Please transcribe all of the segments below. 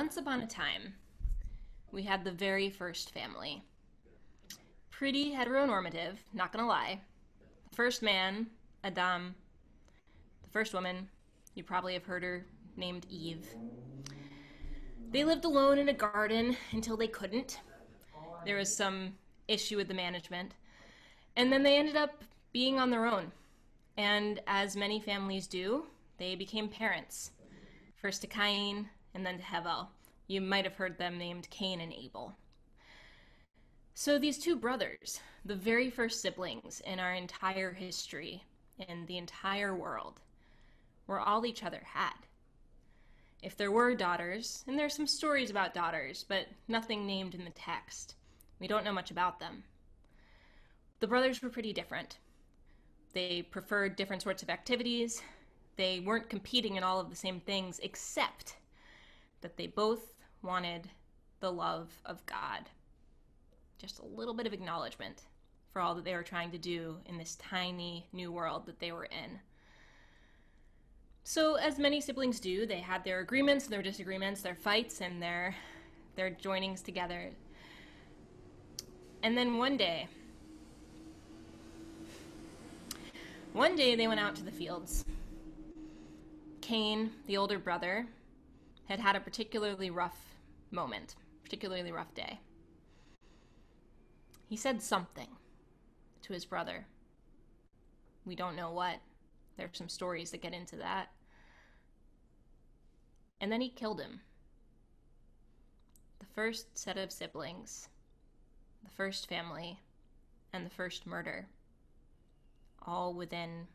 Once upon a time, we had the very first family. Pretty heteronormative, not gonna lie. The first man, Adam. The first woman, you probably have heard her, named Eve. They lived alone in a garden until they couldn't. There was some issue with the management. And then they ended up being on their own. And as many families do, they became parents. First to Cain, and then to Hebel. You might have heard them named Cain and Abel. So these two brothers, the very first siblings in our entire history, in the entire world, were all each other had. If there were daughters, and there's some stories about daughters, but nothing named in the text. We don't know much about them. The brothers were pretty different. They preferred different sorts of activities. They weren't competing in all of the same things, except that they both wanted the love of God. Just a little bit of acknowledgement for all that they were trying to do in this tiny new world that they were in. So, as many siblings do, they had their agreements, their disagreements, their fights, and their joinings together. And then one day they went out to the fields. Cain, the older brother, had had a particularly rough moment, particularly rough day. He said something to his brother. We don't know what. There's some stories that get into that. And then he killed him. The first set of siblings, the first family, and the first murder, all within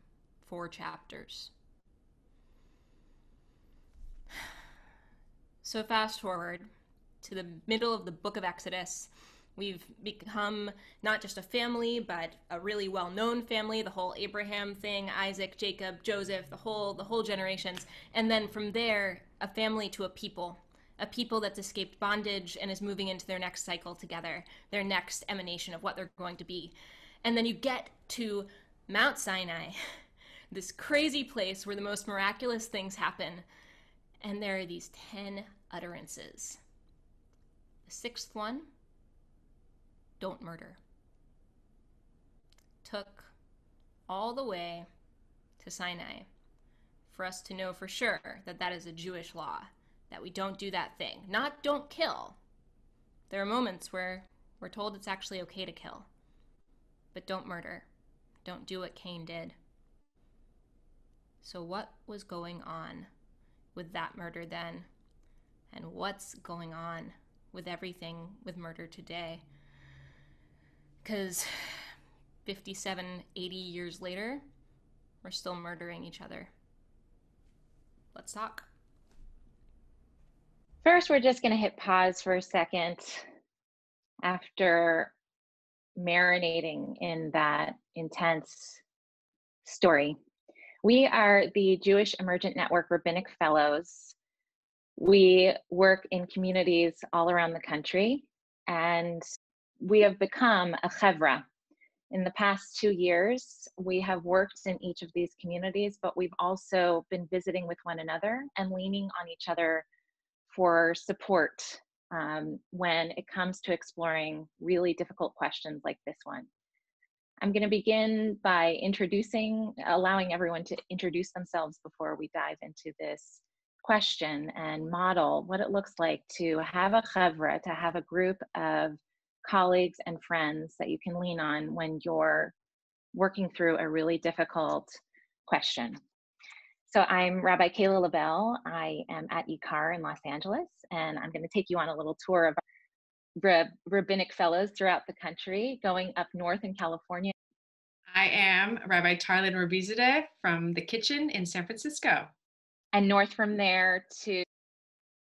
4 chapters. So fast forward to the middle of the book of Exodus. We've become not just a family, but a really well-known family, the whole Abraham thing, Isaac, Jacob, Joseph, the whole generations. And then from there, a family to a people that's escaped bondage and is moving into their next cycle together, their next emanation of what they're going to be. And then you get to Mount Sinai, this crazy place where the most miraculous things happen. And there are these 10 utterances. The 6th one, don't murder, took all the way to Sinai for us to know for sure that that is a Jewish law, that we don't do that thing. Not don't kill. There are moments where we're told it's actually okay to kill, but don't murder. Don't do what Cain did. So what was going on with that murder then? And what's going on with everything with murder today? Because 57, 80 years later, we're still murdering each other. Let's talk. First, we're just going to hit pause for a second after marinating in that intense story. We are the Jewish Emergent Network Rabbinic Fellows. We work in communities all around the country, and we have become a chevra. In the past 2 years, we have worked in each of these communities, but we've also been visiting with one another and leaning on each other for support when it comes to exploring really difficult questions like this one. I'm going to begin by allowing everyone to introduce themselves before we dive into this question and model what it looks like to have a chevra, to have a group of colleagues and friends that you can lean on when you're working through a really difficult question. So I'm Rabbi Keilah Lebell. I am at ICAR in Los Angeles, and I'm going to take you on a little tour of rabbinic fellows throughout the country, going up north in California. I am Rabbi Tarlan Rabizadeh from the Kitchen in San Francisco. And north from there to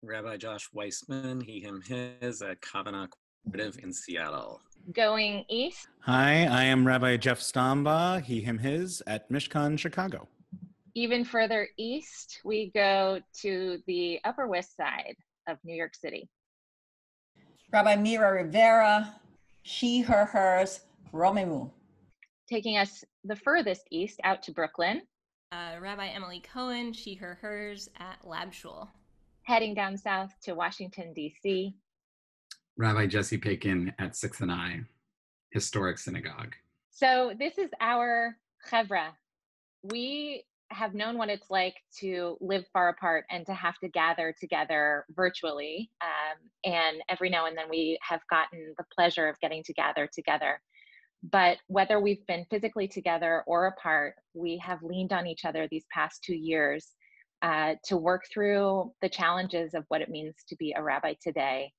Rabbi Josh Weisman, he, him, his, at Kavanagh Cooperative in Seattle. Going east. Hi, I am Rabbi Jeff Stombaugh, he, him, his, at Mishkan, Chicago. Even further east, we go to the Upper West Side of New York City. Rabbi Mira, Rivera, she, her, hers, Romemu. Taking us the furthest east out to Brooklyn. Rabbi Emily Cohen, she, her, hers, at Lab Shul. heading down south to Washington, D.C. Rabbi Jesse Paikin at 6th and I, historic synagogue. So this is our chevra. We have known what it's like to live far apart and to have to gather together virtually. And every now and then we have gotten the pleasure of getting to gather together. But whether we've been physically together or apart, we have leaned on each other these past 2 years to work through the challenges of what it means to be a rabbi today.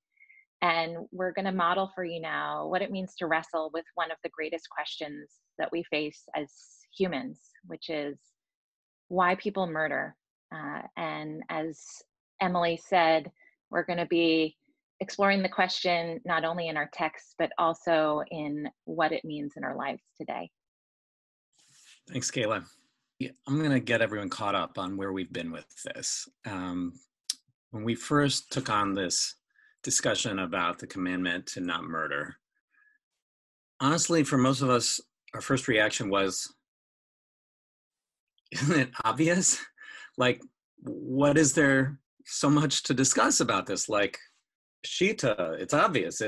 And we're going to model for you now what it means to wrestle with one of the greatest questions that we face as humans, which is why people murder. And as Emily said, we're going to be exploring the question not only in our texts, but also in what it means in our lives today. Thanks, Keilah. I'm going to get everyone caught up on where we've been with this. When we first took on this discussion about the commandment to not murder, honestly, for most of us, our first reaction was, isn't it obvious? Like, what is there so much to discuss about this? Like, Shita, it's obvious.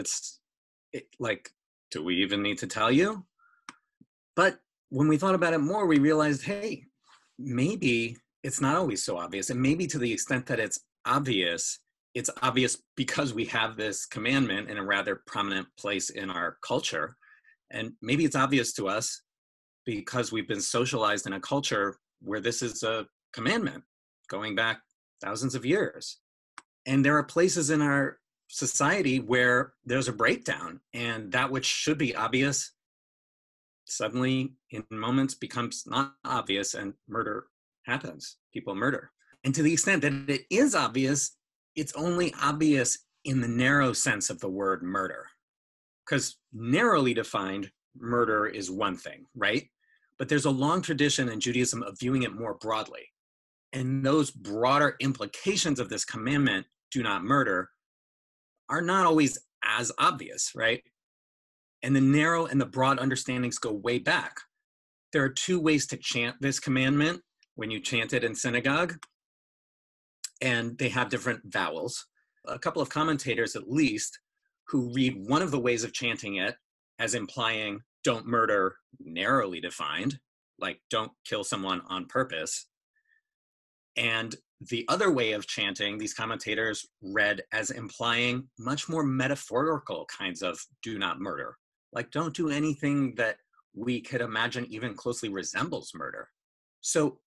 Like, do we even need to tell you? But when we thought about it more, we realized, hey, maybe it's not always so obvious. And maybe to the extent that it's obvious because we have this commandment in a rather prominent place in our culture. And maybe it's obvious to us because we've been socialized in a culture where this is a commandment going back thousands of years. And there are places in our society where there's a breakdown, and that which should be obvious suddenly in moments becomes not obvious, and murder happens. People murder. And to the extent that it is obvious, it's only obvious in the narrow sense of the word murder. Because narrowly defined, murder is one thing, right? But there's a long tradition in Judaism of viewing it more broadly. And those broader implications of this commandment, do not murder, are not always as obvious, right? And the narrow and the broad understandings go way back. There are two ways to chant this commandment when you chant it in synagogue, and they have different vowels. A couple of commentators, at least, who read one of the ways of chanting it as implying don't murder narrowly defined, like don't kill someone on purpose. And the other way of chanting, these commentators read as implying much more metaphorical kinds of do not murder, like don't do anything that we could imagine even closely resembles murder. So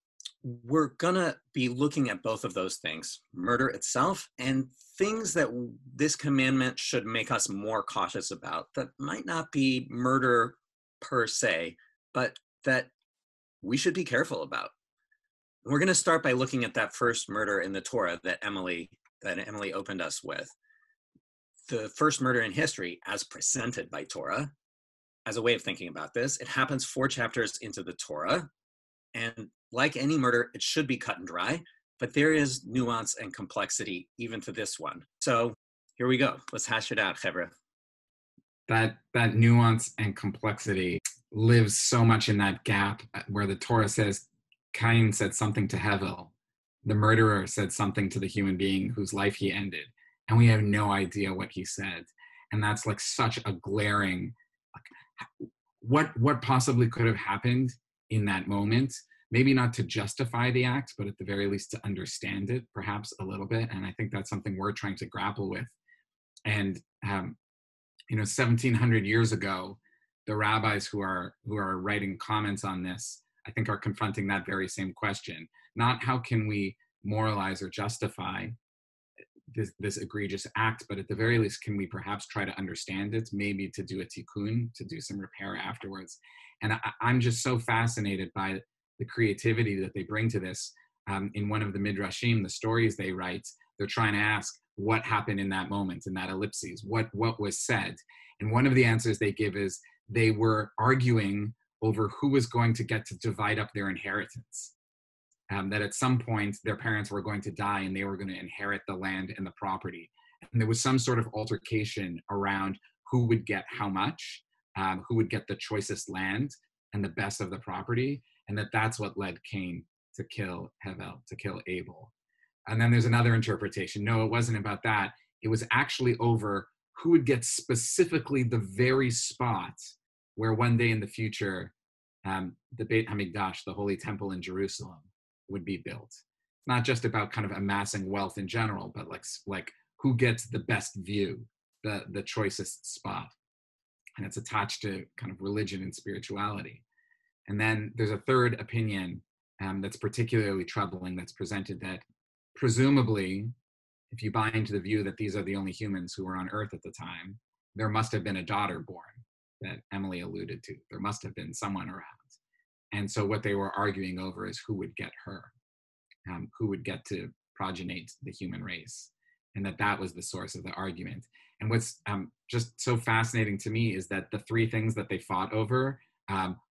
we're gonna be looking at both of those things, murder itself and things that this commandment should make us more cautious about that might not be murder per se, but that we should be careful about. We're gonna start by looking at that first murder in the Torah that Emily opened us with. The first murder in history as presented by Torah. As a way of thinking about this, it happens 4 chapters into the Torah. And like any murder, it should be cut and dry, but there is nuance and complexity even to this one. So here we go. Let's hash it out, Chevra. That nuance and complexity lives so much in that gap where the Torah says Cain said something to Hevel. The murderer said something to the human being whose life he ended. And we have no idea what he said. And that's like such a glaring, like, what possibly could have happened in that moment? Maybe not to justify the act, but at the very least to understand it, perhaps a little bit. And I think that's something we're trying to grapple with. And 1,700 years ago, the rabbis who are writing comments on this, I think, are confronting that very same question. Not how can we moralize or justify this egregious act, but at the very least, can we perhaps try to understand it, maybe to do a tikkun, to do some repair afterwards. And I'm just so fascinated by the creativity that they bring to this. In one of the midrashim, the stories they write, they're trying to ask what happened in that moment, in that ellipses, what was said. And one of the answers they give is they were arguing over who was going to get to divide up their inheritance. That at some point their parents were going to die and they were going to inherit the land and the property. And there was some sort of altercation around who would get how much, who would get the choicest land and the best of the property. And that's what led Cain to kill Hevel, to kill Abel. And then there's another interpretation. No, it wasn't about that. It was actually over who would get specifically the very spot where one day in the future, the Beit HaMikdash, the Holy Temple in Jerusalem, would be built. It's not just about kind of amassing wealth in general, but like who gets the best view, the choicest spot. And it's attached to kind of religion and spirituality. And then there's a third opinion that's particularly troubling that's presented, that presumably, if you buy into the view that these are the only humans who were on Earth at the time, there must have been a daughter born that Emily alluded to. There must have been someone around. And so what they were arguing over is who would get her, who would get to progenate the human race, and that was the source of the argument. And what's just so fascinating to me is that the three things that they fought over,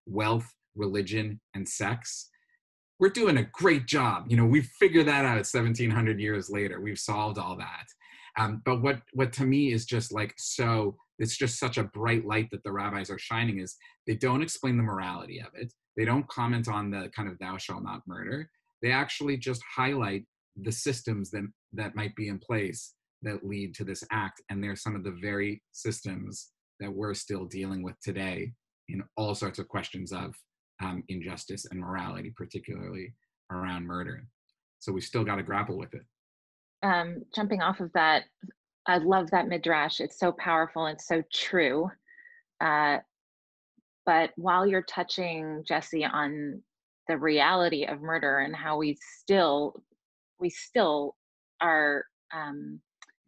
wealth, religion, and sex, we're doing a great job. You know, we've figured that out 1,700 years later. We've solved all that. But what to me is just like, so it's just such a bright light that the rabbis are shining, is they don't explain the morality of it. They don't comment on the kind of thou shalt not murder. They actually just highlight the systems that might be in place that lead to this act. And they're some of the very systems that we're still dealing with today in all sorts of questions of injustice and morality, particularly around murder. So we still got to grapple with it. Jumping off of that, I love that midrash. It's so powerful and so true. But while you're touching, Jesse, on the reality of murder and how we still are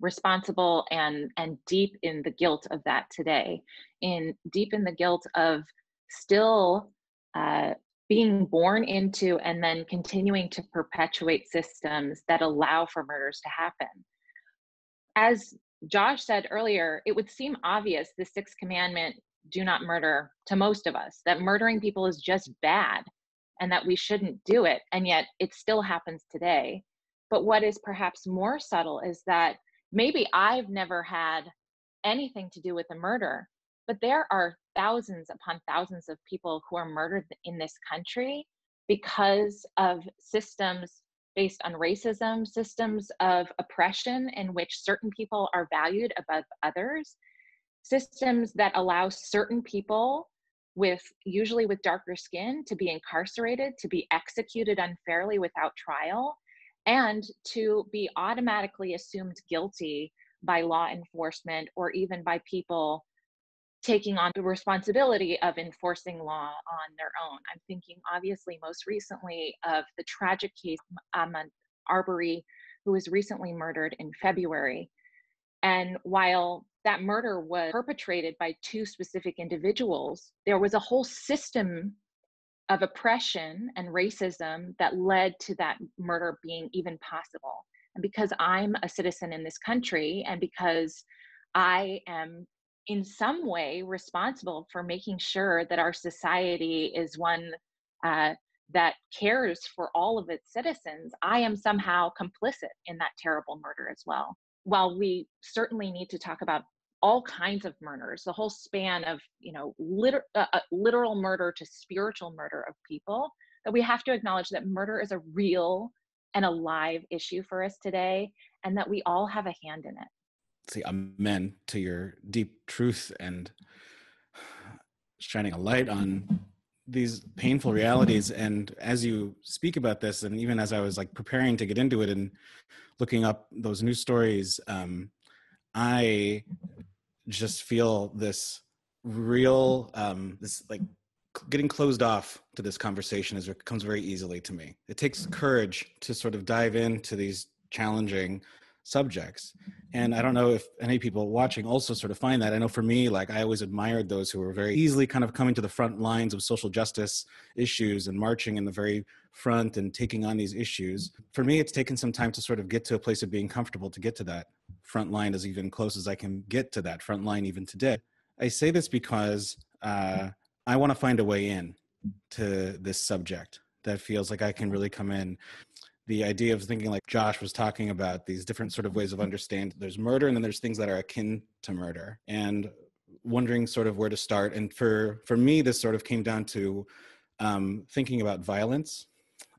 responsible and deep in the guilt of that today, deep in the guilt of still being born into and then continuing to perpetuate systems that allow for murders to happen. As Josh said earlier, it would seem obvious, the sixth commandment, do not murder, to most of us, that murdering people is just bad and that we shouldn't do it. And yet it still happens today. But what is perhaps more subtle is that maybe I've never had anything to do with a murder, but there are thousands upon thousands of people who are murdered in this country because of systems based on racism, systems of oppression in which certain people are valued above others, systems that allow certain people usually with darker skin, to be incarcerated, to be executed unfairly without trial, and to be automatically assumed guilty by law enforcement or even by people taking on the responsibility of enforcing law on their own. I'm thinking obviously most recently of the tragic case of Ahmaud Arbery, who was recently murdered in February. And while that murder was perpetrated by two specific individuals, there was a whole system of oppression and racism that led to that murder being even possible. And because I'm a citizen in this country, and because I am in some way responsible for making sure that our society is one that cares for all of its citizens, I am somehow complicit in that terrible murder as well. While we certainly need to talk about all kinds of murders, the whole span of, literal murder to spiritual murder of people, that we have to acknowledge that murder is a real and a live issue for us today, and that we all have a hand in it. See, amen to your deep truth and shining a light on these painful realities. And as you speak about this, and even as I was like preparing to get into it and looking up those news stories, I just feel this real, this like getting closed off to this conversation comes very easily to me. It takes courage to sort of dive into these challenging subjects. And I don't know if any people watching also sort of find that. I know for me, like I always admired those who were very easily kind of coming to the front lines of social justice issues and marching in the very front and taking on these issues. For me, it's taken some time to sort of get to a place of being comfortable to get to that front line as even close as I can get to that front line even today. I say this because I want to find a way in to this subject that feels like I can really come in. The idea of thinking like Josh was talking about, these different sort of ways of understanding. There's murder and then there's things that are akin to murder, and wondering sort of where to start. And for me, this sort of came down to thinking about violence.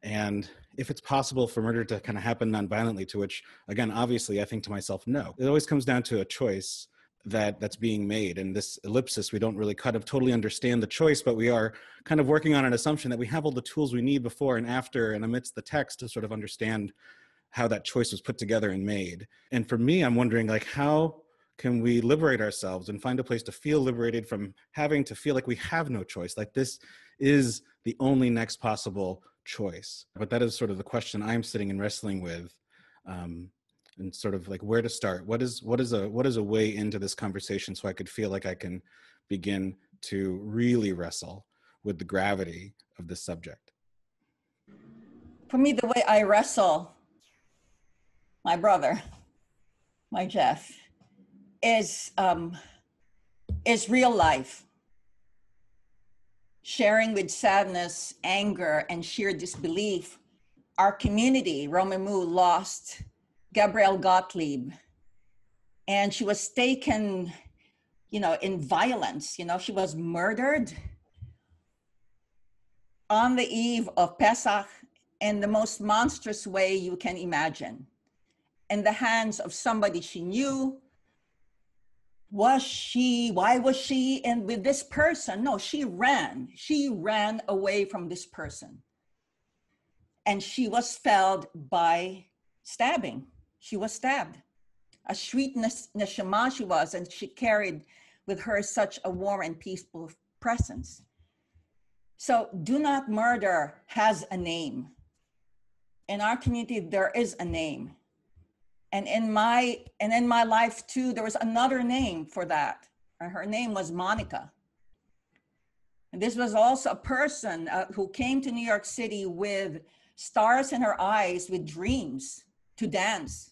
And if it's possible for murder to kind of happen nonviolently, to which, again, obviously I think to myself, no. It always comes down to a choice that's being made. And this ellipsis, we don't really kind of totally understand the choice, but we are kind of working on an assumption that we have all the tools we need before and after and amidst the text to sort of understand how that choice was put together and made. And for me, I'm wondering, like, how can we liberate ourselves and find a place to feel liberated from having to feel like we have no choice, like this is the only next possible choice? But that is sort of the question I'm sitting and wrestling with, and sort of like where to start. What is a way into this conversation so I could feel like I can begin to really wrestle with the gravity of this subject? For me, the way I wrestle, my brother, my Jeff, is real life. Sharing with sadness, anger, and sheer disbelief, our community, Romemu, lost Gabriele Gottlieb. And she was taken, in violence. She was murdered on the eve of Pesach in the most monstrous way you can imagine, in the hands of somebody she knew. Why was she in with this person? No, she ran away from this person. And she was felled by stabbing. She was stabbed. A sweet neshama she was, and she carried with her such a warm and peaceful presence. So do not murder has a name. In our community, there is a name. And in my life too, there was another name for that. Her name was Monica. And this was also a person who came to New York City with stars in her eyes, with dreams to dance.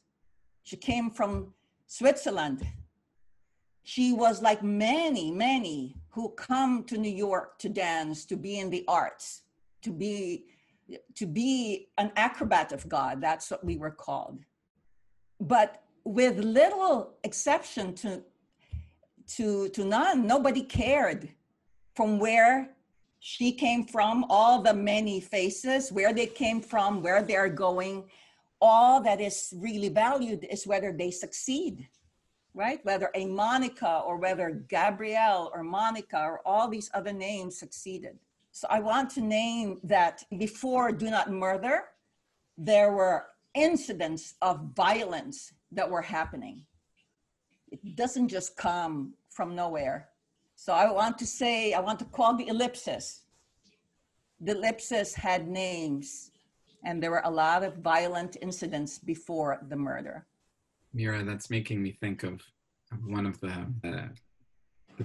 She came from Switzerland. She was like many, many who come to New York to dance, to be in the arts, to be an acrobat of God. That's what we were called. But with little exception to none, nobody cared from where she came from, all the many faces, where they came from, where they're going. All that is really valued is whether they succeed, right? Whether a Monica or whether Gabrielle or Monica or all these other names succeeded. So I want to name that before Do Not Murder, there were incidents of violence that were happening. It doesn't just come from nowhere. So I want to call the Elipsis. The Elipsis had names, and there were a lot of violent incidents before the murder. Mira, that's making me think of one of the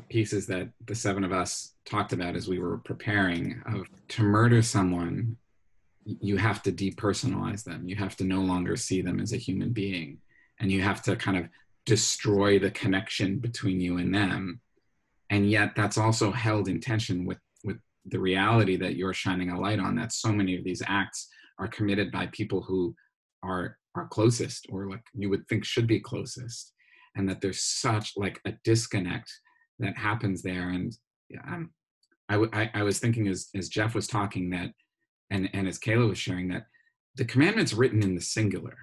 pieces that the seven of us talked about as we were preparing. Of to murder someone, you have to depersonalize them. You have to no longer see them as a human being, and you have to kind of destroy the connection between you and them. And yet that's also held in tension with the reality that you're shining a light on, that so many of these acts are committed by people who are closest, or like you would think should be closest, and that there's such like a disconnect that happens there. And I was thinking as Jeff was talking that, and as Keilah was sharing, that the commandment's written in the singular.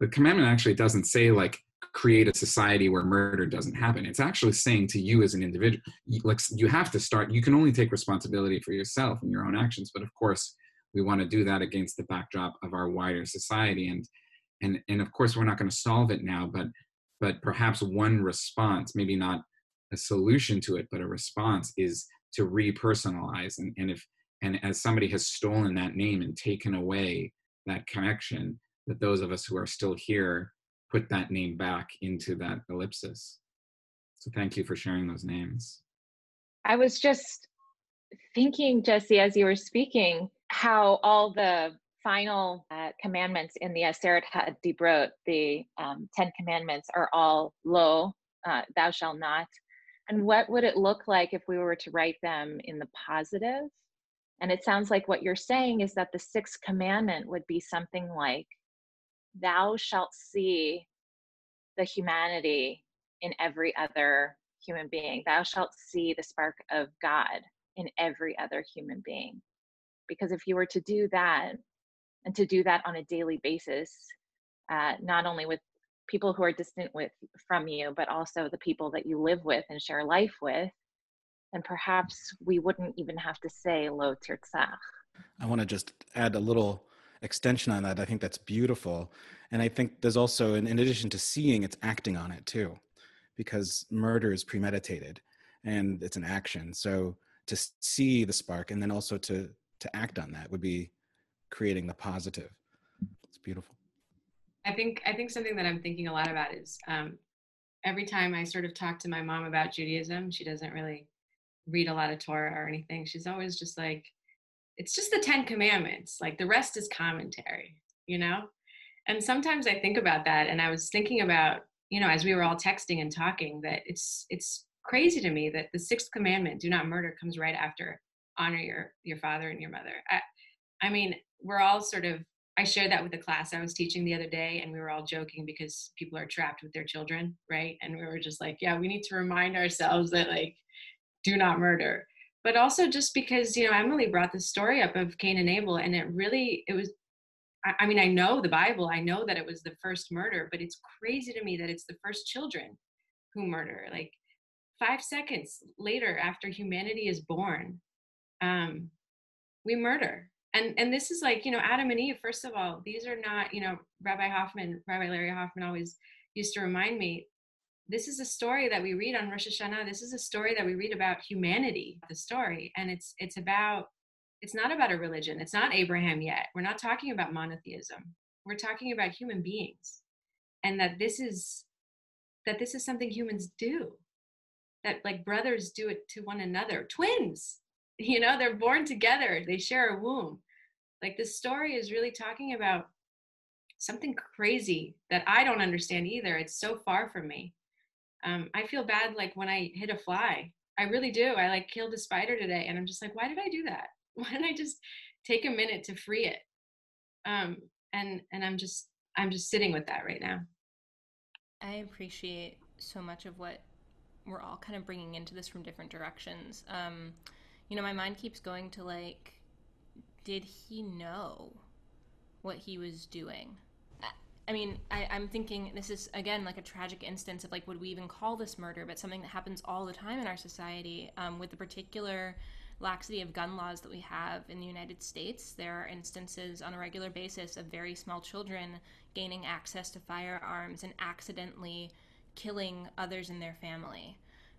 The commandment actually doesn't say like create a society where murder doesn't happen. It's actually saying to you as an individual, you have to start, you can only take responsibility for yourself and your own actions. But of course, we want to do that against the backdrop of our wider society. And of course, we're not going to solve it now, but perhaps one response, maybe not a solution to it, but a response is to repersonalize. And as somebody has stolen that name and taken away that connection, that those of us who are still here put that name back into that ellipsis. So thank you for sharing those names. I was just thinking, Jesse, as you were speaking, how all the final commandments in the Aseret HaDibrot, the 10 commandments, are all lo, thou shalt not. And what would it look like if we were to write them in the positive? And it sounds like what you're saying is that the sixth commandment would be something like, thou shalt see the humanity in every other human being. Thou shalt see the spark of God in every other human being. Because if you were to do that, and to do that on a daily basis, not only with people who are distant from you, but also the people that you live with and share life with. And perhaps we wouldn't even have to say lo tirtzach. I want to just add a little extension on that. I think that's beautiful. And I think there's also, in addition to seeing, it's acting on it too, because murder is premeditated and it's an action. So to see the spark and then also to act on that would be creating the positive. It's beautiful. I think something that I'm thinking a lot about is every time I sort of talk to my mom about Judaism, she doesn't really read a lot of Torah or anything. She's always just like, it's just the 10 commandments. Like the rest is commentary, you know? And sometimes I think about that. And I was thinking about, you know, as we were all texting and talking, that it's crazy to me that the 6th commandment, do not murder, comes right after honor your father and your mother. I mean, we're all sort of, I shared that with the class I was teaching the other day, and we were all joking because people are trapped with their children, right? And we were just like, yeah, we need to remind ourselves that, like, do not murder. But also just because, you know, Emily brought the story up of Cain and Abel, and it was, I mean, I know the Bible, I know that it was the first murder, but it's crazy to me that it's the first children who murder. Like 5 seconds later, after humanity is born, we murder. And this is like, you know, Adam and Eve, first of all, these are not, you know, Rabbi Larry Hoffman always used to remind me, this is a story that we read on Rosh Hashanah. This is a story that we read about humanity, the story. And it's not about a religion. It's not Abraham yet. We're not talking about monotheism. We're talking about human beings. And that this is something humans do. That like brothers do it to one another. Twins, you know, they're born together. They share a womb. Like this story is really talking about something crazy that I don't understand either. It's so far from me. I feel bad like when I hit a fly. I really do. I like killed a spider today, and I'm just like, why did I do that? Why didn't I just take a minute to free it? And I'm just sitting with that right now. I appreciate so much of what we're all kind of bringing into this from different directions. You know, my mind keeps going to like, did he know what he was doing? I mean, I'm thinking this is, again, like a tragic instance of like, would we even call this murder, but something that happens all the time in our society. With the particular laxity of gun laws that we have in the United States, there are instances on a regular basis of very small children gaining access to firearms and accidentally killing others in their family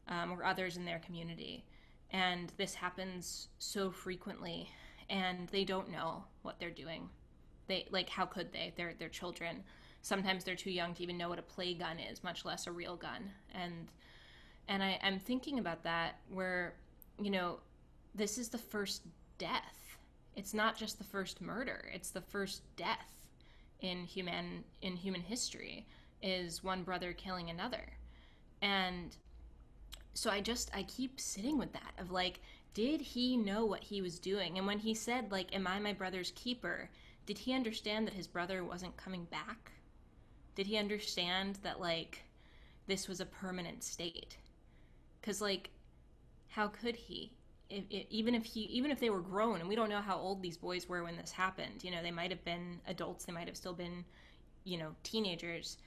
or others in their community. And this happens so frequently, and they don't know what they're doing. They, like, how could they? They're children. Sometimes they're too young to even know what a play gun is, much less a real gun. And I'm thinking about that where, you know, this is the first death. It's not just the first murder. It's the first death in human history, is one brother killing another. And so I keep sitting with that of like, did he know what he was doing? And when he said, like, am I my brother's keeper? Did he understand that his brother wasn't coming back? Did he understand that, like, this was a permanent state? Because, like, how could he? Even if they were grown, and we don't know how old these boys were when this happened. You know, they might have been adults. They might have still been, you know, teenagers.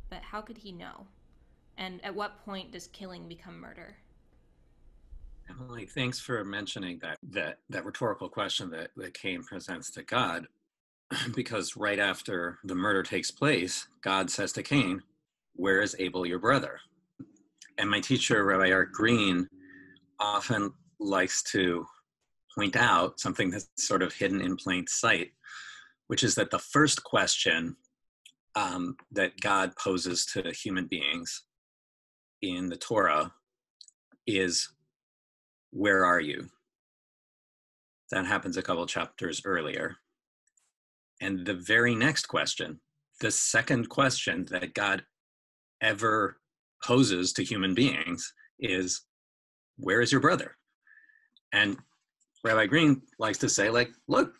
But how could he know? And at what point does killing become murder? Emily, thanks for mentioning that rhetorical question that Cain presents to God. Because right after the murder takes place, God says to Cain, where is Abel, your brother? And my teacher, Rabbi Art Green, often likes to point out something that's sort of hidden in plain sight, which is that the first question that God poses to human beings in the Torah is, where are you? That happens a couple chapters earlier. And the very next question, the second question that God ever poses to human beings is, where is your brother? And Rabbi Green likes to say, like, look,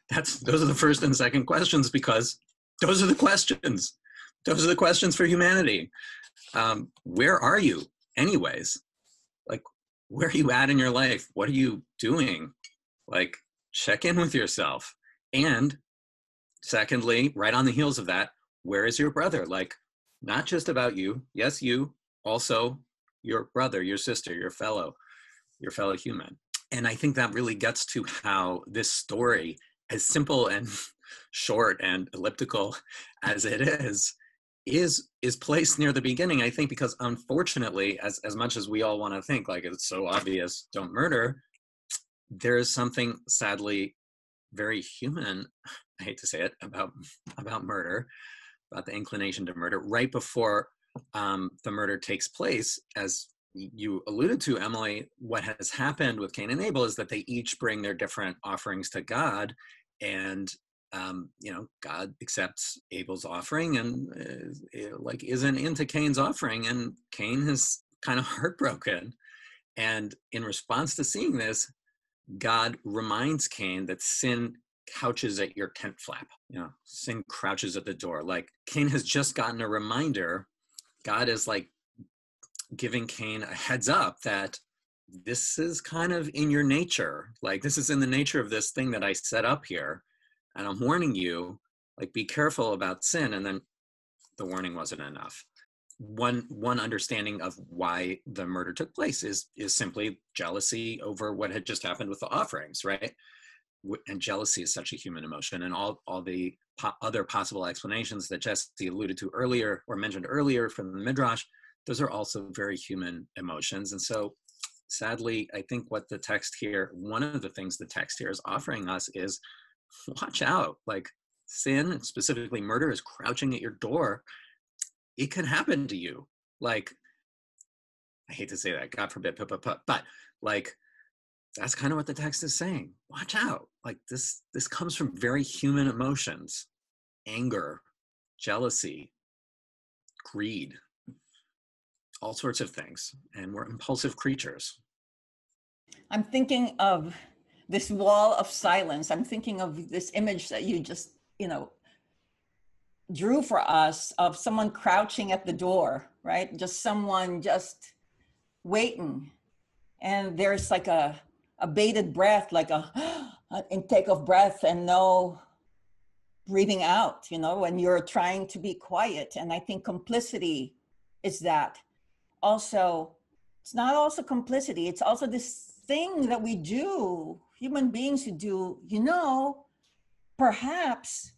those are the first and second questions, because those are the questions. Those are the questions for humanity. Where are you anyways? Like, where are you at in your life? What are you doing? Like, check in with yourself. And secondly, right on the heels of that, where is your brother? Like, not just about you. Yes, you, also your brother, your sister, your fellow human. And I think that really gets to how this story, as simple and short and elliptical as it is placed near the beginning, I think, because unfortunately, as much as we all want to think like it's so obvious, don't murder, there is something sadly very human, I hate to say it, about murder, about the inclination to murder right before the murder takes place. As you alluded to, Emily, what has happened with Cain and Abel is that they each bring their different offerings to God, and God accepts Abel's offering and isn't into Cain's offering, and Cain is kind of heartbroken. And in response to seeing this, God reminds Cain that sin couches at your tent flap. Sin crouches at the door. Like, Cain has just gotten a reminder. God is like giving Cain a heads up that this is kind of in your nature. Like, this is in the nature of this thing that I set up here. And I'm warning you, like, be careful about sin. And then the warning wasn't enough. One understanding of why the murder took place is simply jealousy over what had just happened with the offerings, right? And jealousy is such a human emotion, and all the other possible explanations that Jesse alluded to earlier or mentioned earlier from the Midrash, those are also very human emotions. And so sadly, I think what the text here, one of the things the text here is offering us is watch out. Like, sin, specifically murder, is crouching at your door. It can happen to you. Like, I hate to say that, God forbid, but like, that's kind of what the text is saying. Watch out. Like, this comes from very human emotions: anger, jealousy, greed, all sorts of things. And we're impulsive creatures. I'm thinking of this wall of silence. I'm thinking of this image that you just, drew for us of someone crouching at the door, right? Just someone just waiting. And there's like a bated breath, like an intake of breath and no breathing out, when you're trying to be quiet. And I think complicity is that. Also, it's not also complicity, it's also this thing that we do, human beings who do, perhaps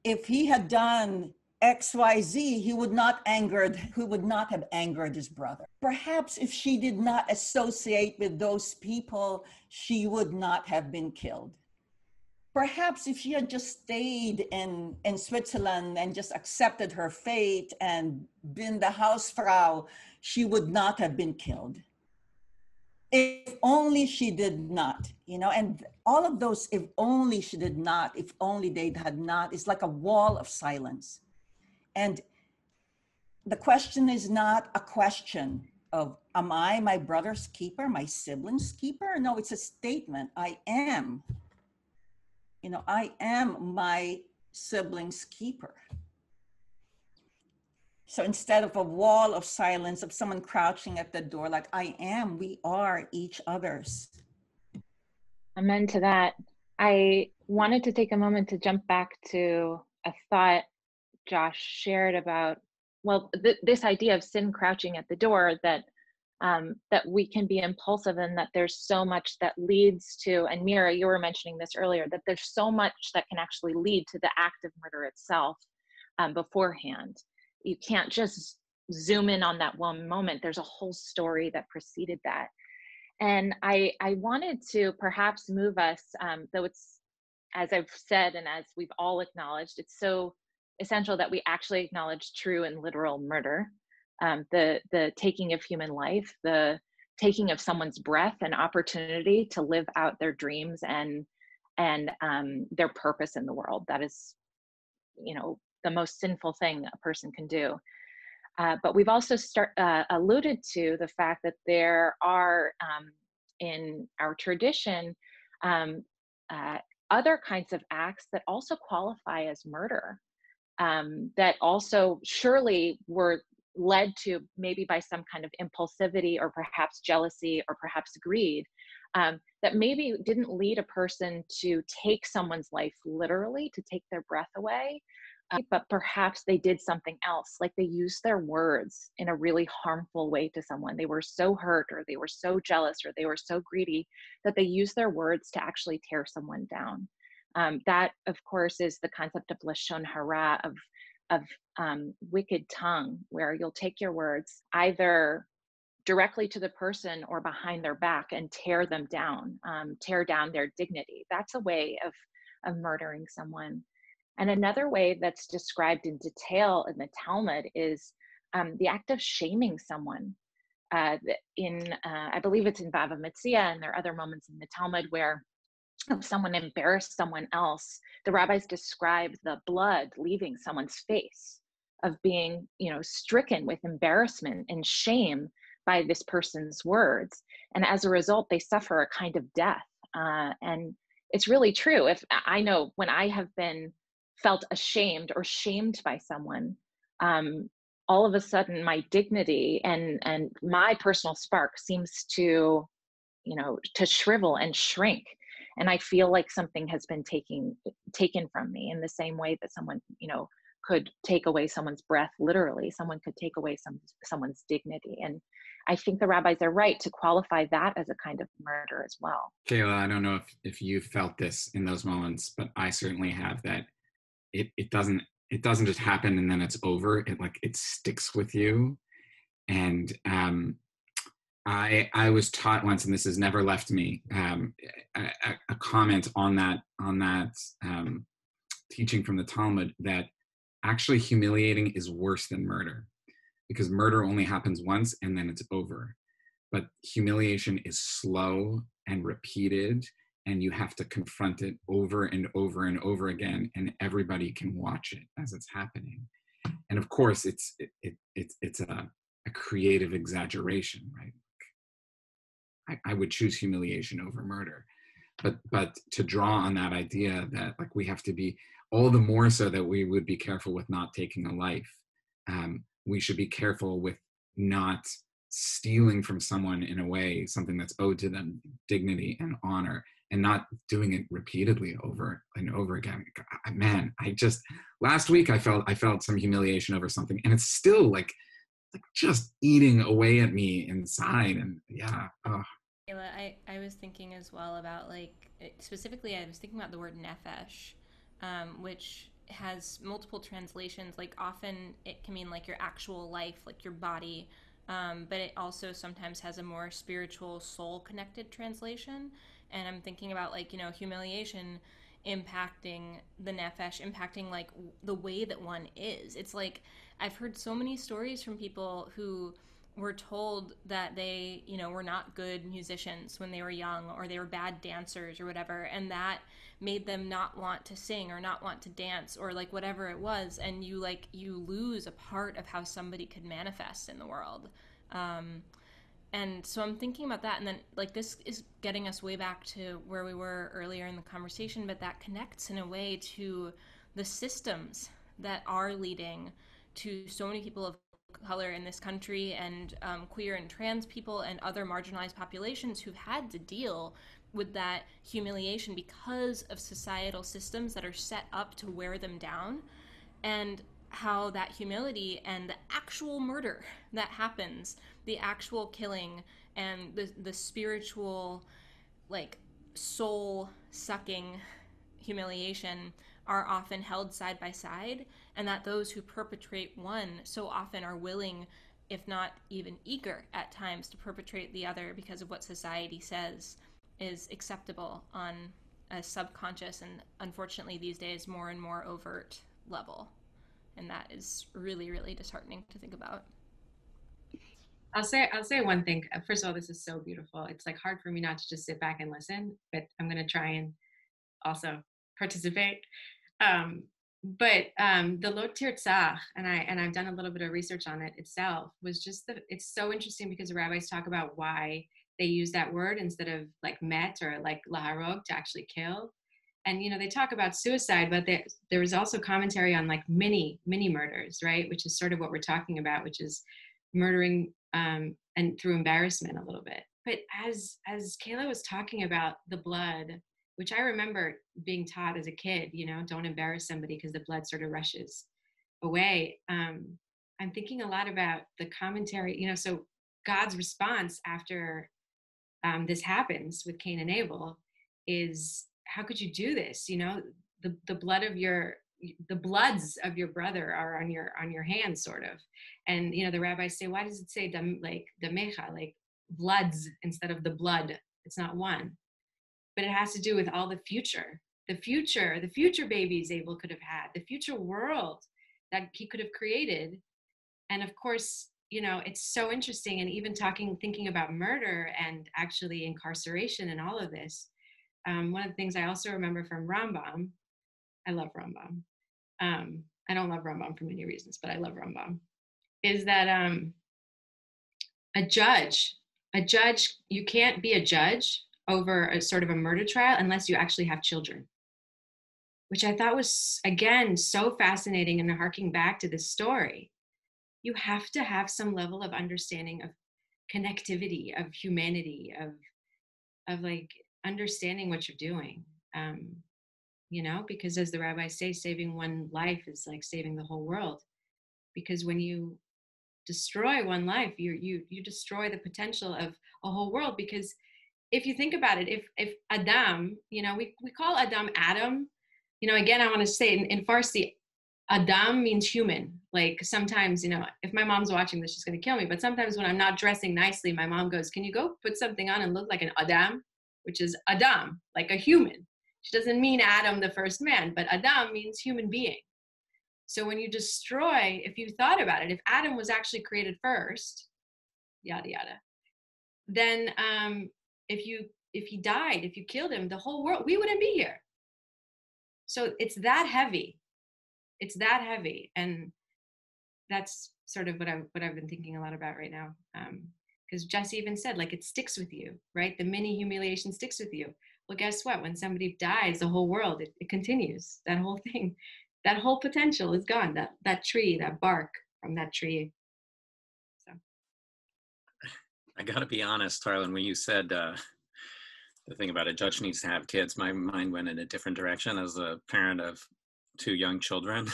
if he had done XYZ, he would not have angered his brother. Perhaps if she did not associate with those people, she would not have been killed. Perhaps if she had just stayed in Switzerland and just accepted her fate and been the Hausfrau, she would not have been killed. If only she did not, and all of those, if only she did not, if only they had not, is like a wall of silence. And the question is not a question of, am I my brother's keeper, my sibling's keeper? No, it's a statement. I am my sibling's keeper. So instead of a wall of silence of someone crouching at the door, like we are each other's. Amen to that. I wanted to take a moment to jump back to a thought Josh shared about, this idea of sin crouching at the door, that we can be impulsive, and that there's so much that leads to, and Mira, you were mentioning this earlier, that there's so much that can actually lead to the act of murder itself beforehand. You can't just zoom in on that one moment. There's a whole story that preceded that. And I wanted to perhaps move us, though it's, as I've said, and as we've all acknowledged, it's so essential that we actually acknowledge true and literal murder, the taking of human life, the taking of someone's breath and opportunity to live out their dreams and their purpose in the world. That is, the most sinful thing a person can do. But we've also alluded to the fact that there are, in our tradition, other kinds of acts that also qualify as murder, that also surely were led to maybe by some kind of impulsivity or perhaps jealousy or perhaps greed. that maybe didn't lead a person to take someone's life literally, to take their breath away, but perhaps they did something else, like they used their words in a really harmful way to someone. They were so hurt, or they were so jealous, or they were so greedy that they used their words to actually tear someone down. That, of course, is the concept of lashon hara, of wicked tongue, where you'll take your words either directly to the person or behind their back and tear them down, tear down their dignity. That's a way of murdering someone. And another way that's described in detail in the Talmud is the act of shaming someone. I believe it's in Bava Metzia, and there are other moments in the Talmud where if someone embarrassed someone else, the rabbis describe the blood leaving someone's face, of being, stricken with embarrassment and shame by this person's words. And as a result, they suffer a kind of death. And it's really true. If I know when I have been felt ashamed or shamed by someone, all of a sudden my dignity and my personal spark seems to shrivel and shrink. And I feel like something has been taken from me, in the same way that someone, could take away someone's breath literally. Someone could take away someone's dignity. And I think the rabbis are right to qualify that as a kind of murder as well. Keilah, I don't know if you felt this in those moments, but I certainly have, that it doesn't just happen and then it's over. It sticks with you. And I was taught once, and this has never left me, a comment on that teaching from the Talmud, that actually humiliating is worse than murder, because murder only happens once and then it's over. But humiliation is slow and repeated, and you have to confront it over and over and over again, and everybody can watch it as it's happening. And of course, it's a creative exaggeration, right? I would choose humiliation over murder, but to draw on that idea that we have to be, all the more so that we would be careful with not taking a life. We should be careful with not stealing from someone in a way, something that's owed to them, dignity and honor, and not doing it repeatedly over and over again. Man, last week I felt some humiliation over something, and it's still just eating away at me inside. And yeah. Oh. Keilah, I was thinking as well about specifically I was thinking about the word nefesh, which has multiple translations. Often it can mean your actual life, your body, but it also sometimes has a more spiritual, soul connected translation. And I'm thinking about humiliation impacting the nefesh, impacting the way that one is. It's I've heard so many stories from people who were told that they, were not good musicians when they were young, or they were bad dancers or whatever, and that made them not want to sing or not want to dance, or whatever it was. And you lose a part of how somebody could manifest in the world. And so I'm thinking about that, and then this is getting us way back to where we were earlier in the conversation, but that connects in a way to the systems that are leading to so many people of color in this country, and queer and trans people and other marginalized populations who've had to deal with that humiliation because of societal systems that are set up to wear them down, and how that humility and the actual murder that happens, the actual killing and the spiritual soul sucking humiliation are often held side by side, and that those who perpetrate one so often are willing, if not even eager at times, to perpetrate the other because of what society says is acceptable on a subconscious and, unfortunately these days, more and more overt level. And that is really, really disheartening to think about. I'll say one thing. First of all, this is so beautiful. It's hard for me not to just sit back and listen, but I'm going to try and also participate. But the Lo Tirtzach, and I've done a little bit of research on it itself, was just it's so interesting, because the rabbis talk about why they use that word instead of met or laharog, to actually kill. And they talk about suicide, but there was also commentary on mini murders, right? Which is sort of what we're talking about, which is murdering and through embarrassment a little bit. But as Keilah was talking about the blood, which I remember being taught as a kid, you know, don't embarrass somebody because the blood sort of rushes away. I'm thinking a lot about the commentary, you know, so God's response after this happens with Cain and Abel is, how could you do this? You know, the bloods of your brother are on your hands, sort of. And, you know, the rabbis say, why does it say damecha, like bloods instead of the blood? It's not one, but it has to do with all the future babies Abel could have had, the future world that he could have created. And of course, you know, it's so interesting. And even thinking about murder and actually incarceration and all of this. One of the things I also remember from Rambam, I love Rambam. I don't love Rambam for many reasons, but I love Rambam, is that a judge, you can't be a judge over a sort of a murder trial unless you actually have children, which I thought was, again, so fascinating. And harking back to this story, you have to have some level of understanding of connectivity, of humanity, of like understanding what you're doing. You know, because as the rabbis say, saving one life is like saving the whole world. Because when you destroy one life, you destroy the potential of a whole world. Because if you think about it, if Adam, you know, we call Adam, you know, again, I want to say in Farsi, Adam means human. Like sometimes, you know, if my mom's watching this, she's going to kill me. But sometimes when I'm not dressing nicely, my mom goes, can you go put something on and look like an Adam, which is Adam, like a human. She doesn't mean Adam, the first man, but Adam means human being. So when you destroy, if you thought about it, if Adam was actually created first, yada, yada, then if he died, if you killed him, the whole world, we wouldn't be here. So it's that heavy. It's that heavy. And that's sort of what I've been thinking a lot about right now. Because Jesse even said, like, it sticks with you, right? The mini humiliation sticks with you. Well, guess what? When somebody dies, the whole world, it continues. That whole thing, that whole potential is gone. That tree, that bark from that tree. So, I got to be honest, Tarlan, when you said the thing about a judge needs to have kids, my mind went in a different direction as a parent of 2 young children.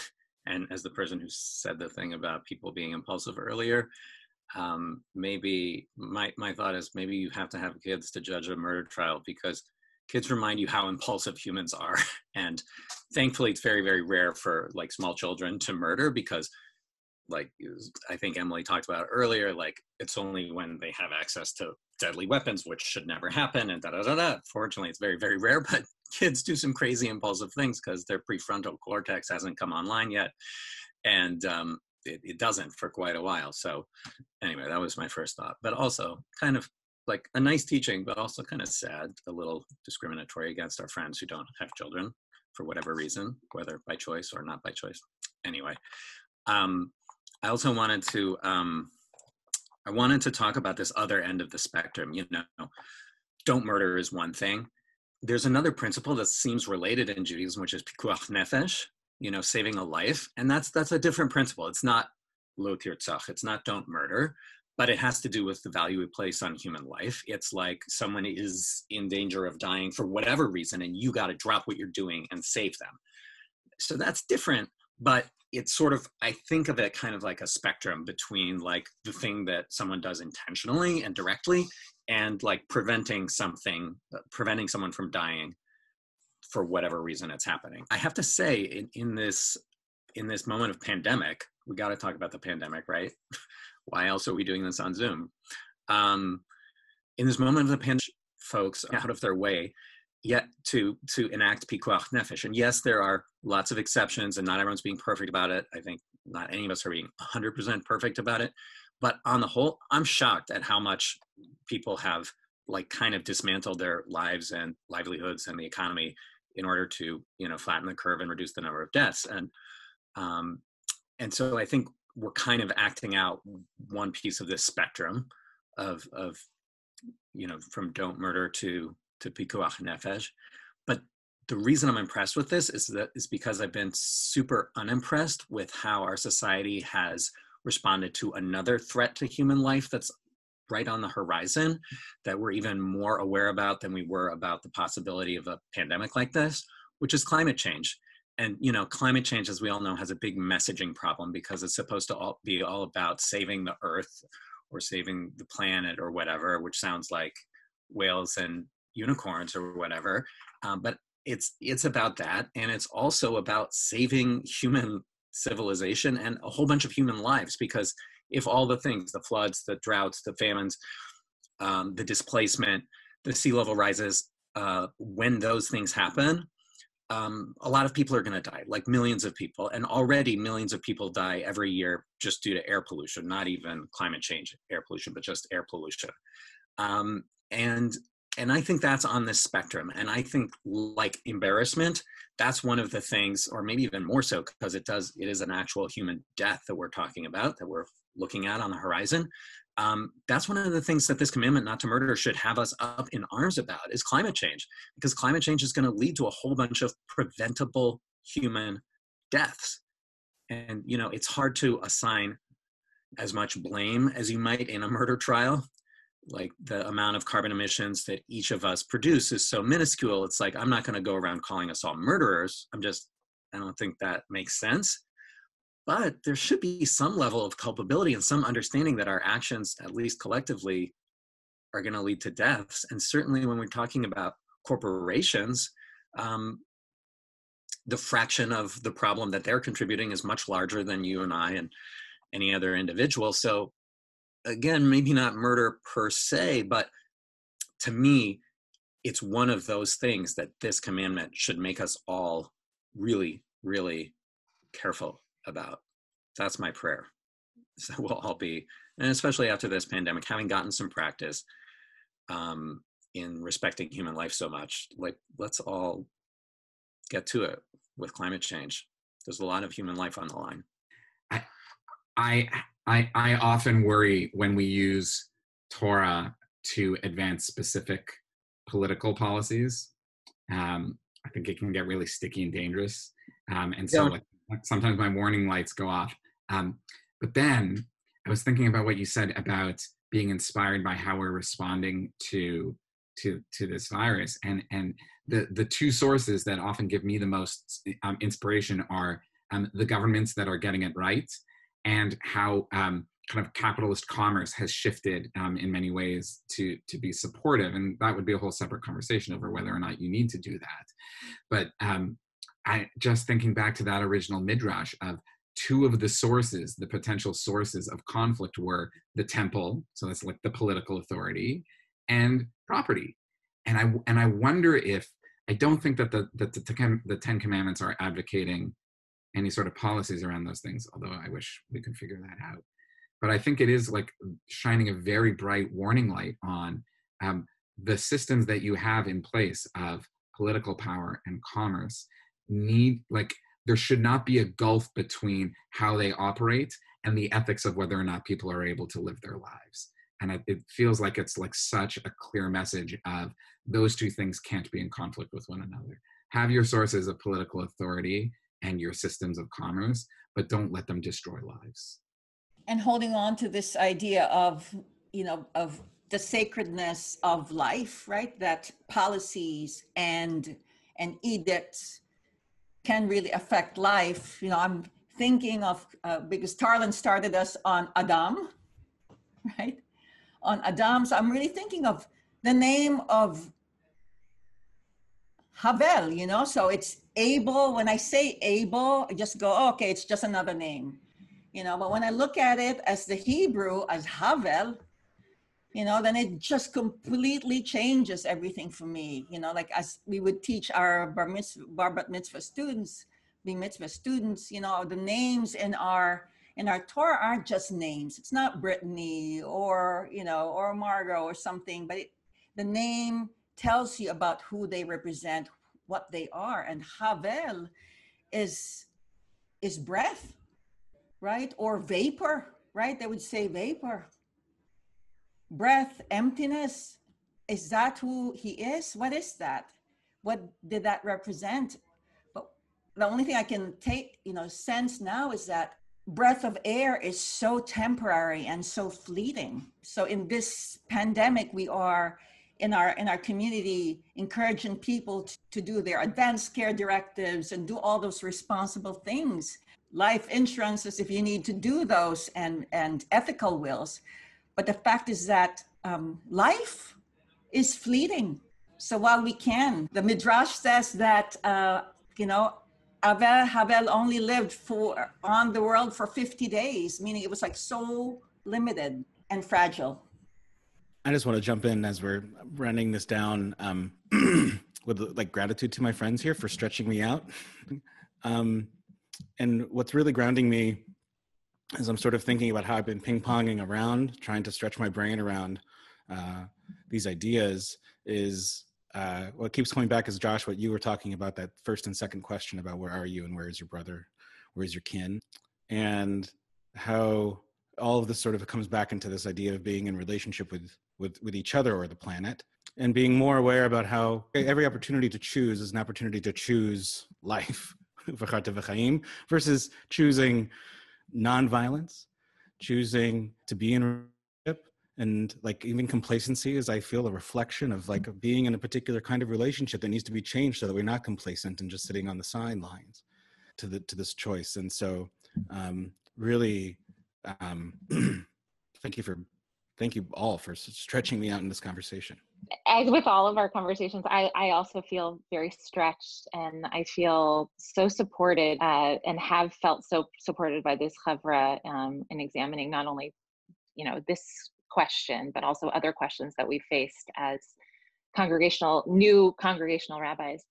And as the person who said the thing about people being impulsive earlier, maybe my thought is maybe you have to have kids to judge a murder trial, because kids remind you how impulsive humans are. And thankfully, it's very, very rare for like small children to murder, because like I think Emily talked about earlier, like it's only when they have access to deadly weapons, which should never happen, and da-da-da-da. Fortunately, it's very, very rare, but kids do some crazy impulsive things because their prefrontal cortex hasn't come online yet. And it doesn't for quite a while. So anyway, that was my first thought, but also kind of like a nice teaching, but also kind of sad, a little discriminatory against our friends who don't have children for whatever reason, whether by choice or not by choice. Anyway, I also wanted to talk about this other end of the spectrum. You know, don't murder is one thing. There's another principle that seems related in Judaism, which is pikuach nefesh, you know, saving a life. And that's a different principle. It's not lo tirtzach, it's not don't murder, but it has to do with the value we place on human life. It's like someone is in danger of dying for whatever reason, and you got to drop what you're doing and save them. So that's different, but it's sort of, I think of it kind of like a spectrum between like the thing that someone does intentionally and directly, and like preventing someone from dying for whatever reason it's happening. I have to say, in this moment of pandemic, we got to talk about the pandemic, right? Why else are we doing this on Zoom? In this moment of the pandemic, folks are out of their way yet to enact pikuach nefesh. And yes, there are lots of exceptions, and not everyone's being perfect about it. I think not any of us are being 100% perfect about it. But on the whole, I'm shocked at how much people have like kind of dismantled their lives and livelihoods and the economy in order to, you know, flatten the curve and reduce the number of deaths. And so I think we're kind of acting out one piece of this spectrum of you know, from don't murder to pikuach nefesh. But the reason I'm impressed with this is because I've been super unimpressed with how our society has responded to another threat to human life that's right on the horizon that we're even more aware about than we were about the possibility of a pandemic like this, which is climate change. And, you know, climate change, as we all know, has a big messaging problem because it's supposed to be all about saving the earth or saving the planet or whatever, which sounds like whales and unicorns or whatever. But it's about that. And it's also about saving human civilization and a whole bunch of human lives, because if all the things, the floods, the droughts, the famines, the displacement, the sea level rises, when those things happen, a lot of people are going to die, like millions of people. And already millions of people die every year just due to air pollution, not even climate change air pollution, but just air pollution. And I think that's on this spectrum. And I think, like embarrassment, that's one of the things, or maybe even more so, because it is an actual human death that we're talking about, that we're looking at on the horizon. That's one of the things that this commandment not to murder should have us up in arms about, is climate change, because climate change is going to lead to a whole bunch of preventable human deaths. And, you know, it's hard to assign as much blame as you might in a murder trial. Like, the amount of carbon emissions that each of us produce is so minuscule. It's like, I'm not going to go around calling us all murderers. I don't think that makes sense. But there should be some level of culpability and some understanding that our actions, at least collectively, are going to lead to deaths. And certainly when we're talking about corporations, the fraction of the problem that they're contributing is much larger than you and I and any other individual. So again, maybe not murder per se, but to me, it's one of those things that this commandment should make us all really, really careful about. That's my prayer. So we'll all be, and especially after this pandemic, having gotten some practice in respecting human life so much, like, let's all get to it with climate change. There's a lot of human life on the line. I often worry when we use Torah to advance specific political policies. I think it can get really sticky and dangerous. And so sometimes my warning lights go off. But then I was thinking about what you said about being inspired by how we're responding to this virus. And the two sources that often give me the most inspiration are the governments that are getting it right, and how kind of capitalist commerce has shifted in many ways to be supportive. And that would be a whole separate conversation over whether or not you need to do that. But I just thinking back to that original midrash of two of the sources, the potential sources of conflict, were the temple, so that's like the political authority, and property. And I wonder if, I don't think that the Ten Commandments are advocating any sort of policies around those things, although I wish we could figure that out. But I think it is like shining a very bright warning light on the systems that you have in place of political power and commerce need, like, there should not be a gulf between how they operate and the ethics of whether or not people are able to live their lives. And it feels like it's like such a clear message of those two things can't be in conflict with one another. Have your sources of political authority and your systems of commerce, but don't let them destroy lives. And holding on to this idea of, you know, of the sacredness of life, right? That policies and edicts can really affect life. You know, I'm thinking of, because Tarlan started us on Adam, right? On Adam, so I'm really thinking of the name of Havel, you know, so it's Abel. When I say Abel, I just go, oh, okay, it's just another name, you know, but when I look at it as the Hebrew, as Havel, you know, then it just completely changes everything for me, you know, like as we would teach our bat mitzvah students, you know, the names in our Torah aren't just names. It's not Brittany or, you know, or Margot or something, but the name tells you about who they represent, what they are. And Havel is breath, right? Or vapor, right? They would say vapor. Breath, emptiness. Is that who he is? What is that? What did that represent? But the only thing I can take, you know, sense now is that breath of air is so temporary and so fleeting. So in this pandemic, we are in our community encouraging people to do their advanced care directives and do all those responsible things, life insurances if you need to do those, and ethical wills. But the fact is that life is fleeting. So while we can, the Midrash says that, Havel only lived on the world for 50 days, meaning it was like so limited and fragile. I just want to jump in as we're running this down with like gratitude to my friends here for stretching me out. And what's really grounding me as I'm sort of thinking about how I've been ping-ponging around, trying to stretch my brain around these ideas is what keeps coming back is, Josh, what you were talking about, that first and second question about where are you and where is your brother, where is your kin, and how all of this sort of comes back into this idea of being in relationship with each other or the planet, and being more aware about how every opportunity to choose is an opportunity to choose life versus choosing nonviolence, choosing to be in a relationship. And like even complacency is, I feel, a reflection of like being in a particular kind of relationship that needs to be changed so that we're not complacent and just sitting on the sidelines to this choice. And so really thank you all for stretching me out in this conversation. As with all of our conversations, I also feel very stretched, and I feel so supported and have felt so supported by this chavra in examining not only, this question, but also other questions that we faced as new congregational rabbis.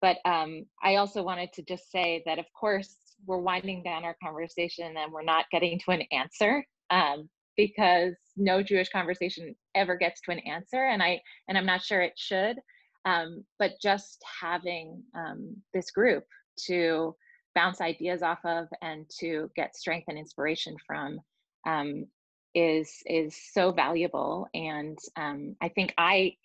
But I also wanted to just say that, of course, we're winding down our conversation and we're not getting to an answer, because no Jewish conversation ever gets to an answer, and I'm not sure it should. But just having this group to bounce ideas off of and to get strength and inspiration from is so valuable. And I think I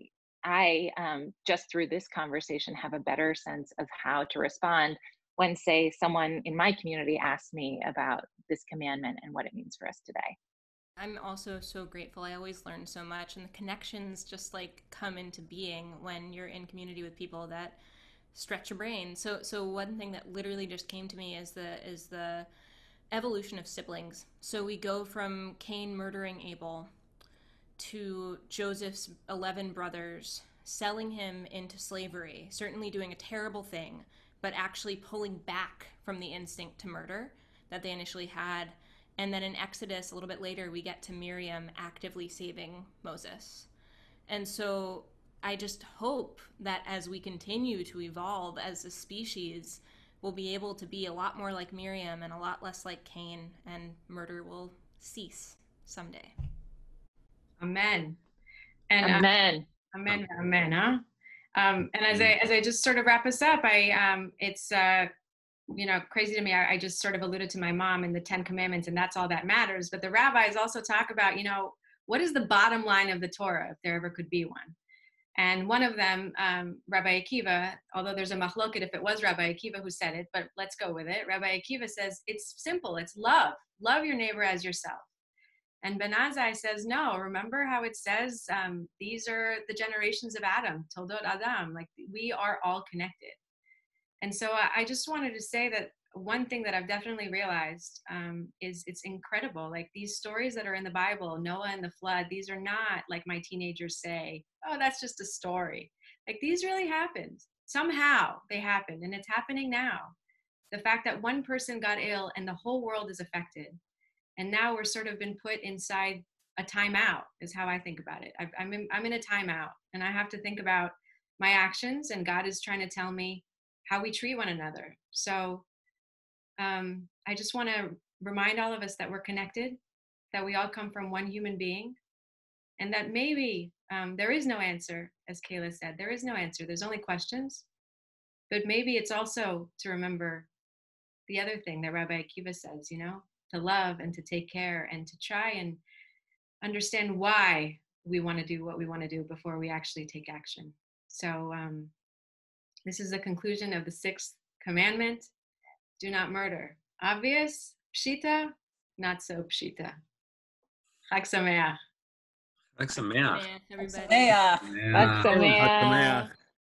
just through this conversation have a better sense of how to respond when, say, someone in my community asks me about this commandment and what it means for us today. I'm also so grateful. I always learn so much, and the connections just like come into being when you're in community with people that stretch your brain. So one thing that literally just came to me is the evolution of siblings. So we go from Cain murdering Abel to Joseph's 11 brothers selling him into slavery, certainly doing a terrible thing, but actually pulling back from the instinct to murder that they initially had. And then in Exodus, a little bit later, we get to Miriam actively saving Moses. And so I just hope that as we continue to evolve as a species, we'll be able to be a lot more like Miriam and a lot less like Cain, and murder will cease someday. Amen. And Amen. Amen. Amen. Huh? And as I just sort of wrap us up, it's crazy to me. I just sort of alluded to my mom and the 10 commandments, and that's all that matters. But the rabbis also talk about, what is the bottom line of the Torah, if there ever could be one? And one of them, Rabbi Akiva, although there's a machloket if it was Rabbi Akiva who said it, but let's go with it. Rabbi Akiva says, it's simple. It's love. Love your neighbor as yourself. And Ben Azai says, no, remember how it says, these are the generations of Adam, Toldot Adam, like we are all connected. And so I just wanted to say that one thing that I've definitely realized is it's incredible. Like these stories that are in the Bible, Noah and the flood, these are not like my teenagers say, oh, that's just a story. Like these really happened. Somehow they happened, and it's happening now. The fact that one person got ill and the whole world is affected. And now we're sort of been put inside a timeout is how I think about it. I'm in a timeout, and I have to think about my actions, and God is trying to tell me how we treat one another. So I just want to remind all of us that we're connected, that we all come from one human being, and that maybe there is no answer, as Keilah said, there is no answer. There's only questions. But maybe it's also to remember the other thing that Rabbi Akiva says, to love and to take care and to try and understand why we want to do what we want to do before we actually take action. So this is the conclusion of the 6th commandment. Do not murder. Obvious, pshita, not so pshita. Chag Sameach. Like some, yeah. Everybody. Yeah. Chag Yeah. Sameach.